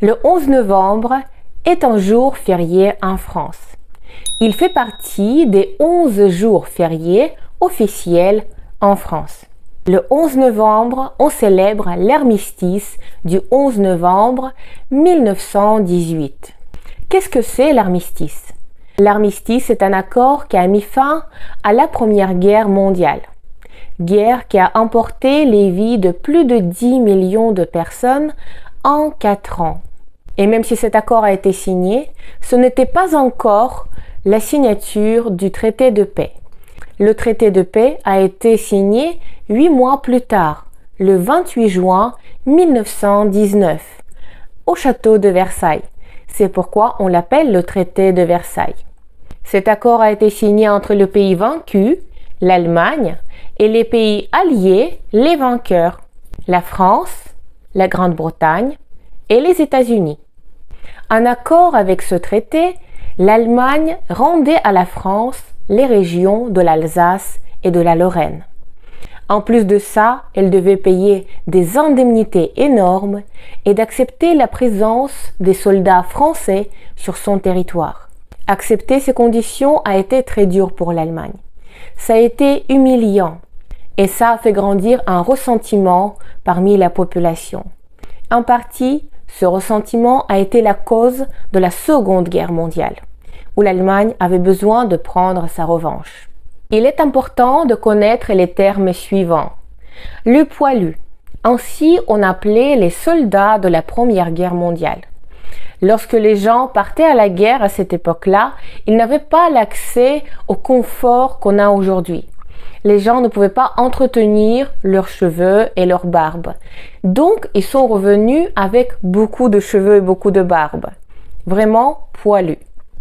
Le 11 novembre est un jour férié en France. Il fait partie des 11 jours fériés officiels en France. Le 11 novembre, on célèbre l'armistice du 11 novembre 1918. Qu'est-ce que c'est l'armistice? L'armistice est un accord qui a mis fin à la Première Guerre mondiale. Guerre qui a emporté les vies de plus de 10 millions de personnes en 4 ans. Et même si cet accord a été signé, ce n'était pas encore la signature du traité de paix. Le traité de paix a été signé 8 mois plus tard, le 28 juin 1919, au château de Versailles. C'est pourquoi on l'appelle le traité de Versailles. Cet accord a été signé entre le pays vaincu, l'Allemagne, et les pays alliés, les vainqueurs, la France, la Grande-Bretagne et les États-Unis. En accord avec ce traité, l'Allemagne rendait à la France les régions de l'Alsace et de la Lorraine. En plus de ça, elle devait payer des indemnités énormes et d'accepter la présence des soldats français sur son territoire. Accepter ces conditions a été très dur pour l'Allemagne. Ça a été humiliant et ça a fait grandir un ressentiment parmi la population. En partie, ce ressentiment a été la cause de la Seconde Guerre mondiale, où l'Allemagne avait besoin de prendre sa revanche. Il est important de connaître les termes suivants. Le poilu. Ainsi, on appelait les soldats de la Première Guerre mondiale. Lorsque les gens partaient à la guerre à cette époque-là, ils n'avaient pas l'accès au confort qu'on a aujourd'hui. Les gens ne pouvaient pas entretenir leurs cheveux et leur barbe. Donc, ils sont revenus avec beaucoup de cheveux et beaucoup de barbe. Vraiment poilus.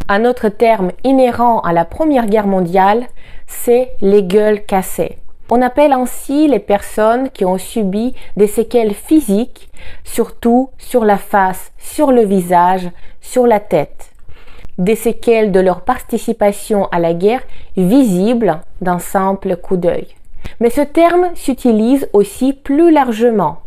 Un autre terme inhérent à la Première Guerre mondiale, c'est les gueules cassées. On appelle ainsi les personnes qui ont subi des séquelles physiques, surtout sur la face, sur le visage, sur la tête. Des séquelles de leur participation à la guerre visibles d'un simple coup d'œil. Mais ce terme s'utilise aussi plus largement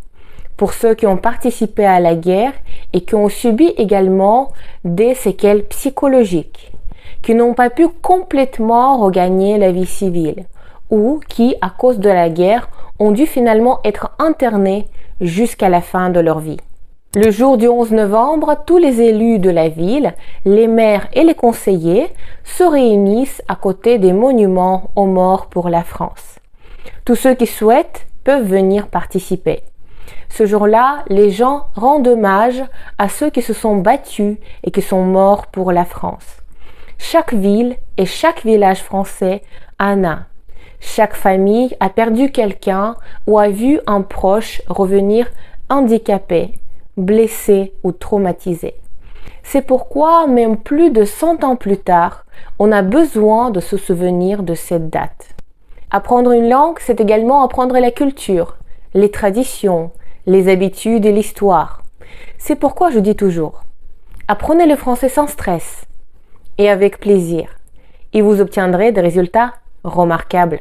pour ceux qui ont participé à la guerre et qui ont subi également des séquelles psychologiques, qui n'ont pas pu complètement regagner la vie civile ou qui, à cause de la guerre, ont dû finalement être internés jusqu'à la fin de leur vie. Le jour du 11 novembre, tous les élus de la ville, les maires et les conseillers se réunissent à côté des monuments aux morts pour la France. Tous ceux qui souhaitent peuvent venir participer. Ce jour-là, les gens rendent hommage à ceux qui se sont battus et qui sont morts pour la France. Chaque ville et chaque village français en a. Chaque famille a perdu quelqu'un ou a vu un proche revenir handicapé, blessé ou traumatisé. C'est pourquoi, même plus de 100 ans plus tard, on a besoin de se souvenir de cette date. Apprendre une langue, c'est également apprendre la culture, les traditions, les habitudes et l'histoire. C'est pourquoi je dis toujours, apprenez le français sans stress et avec plaisir, et vous obtiendrez des résultats remarquables.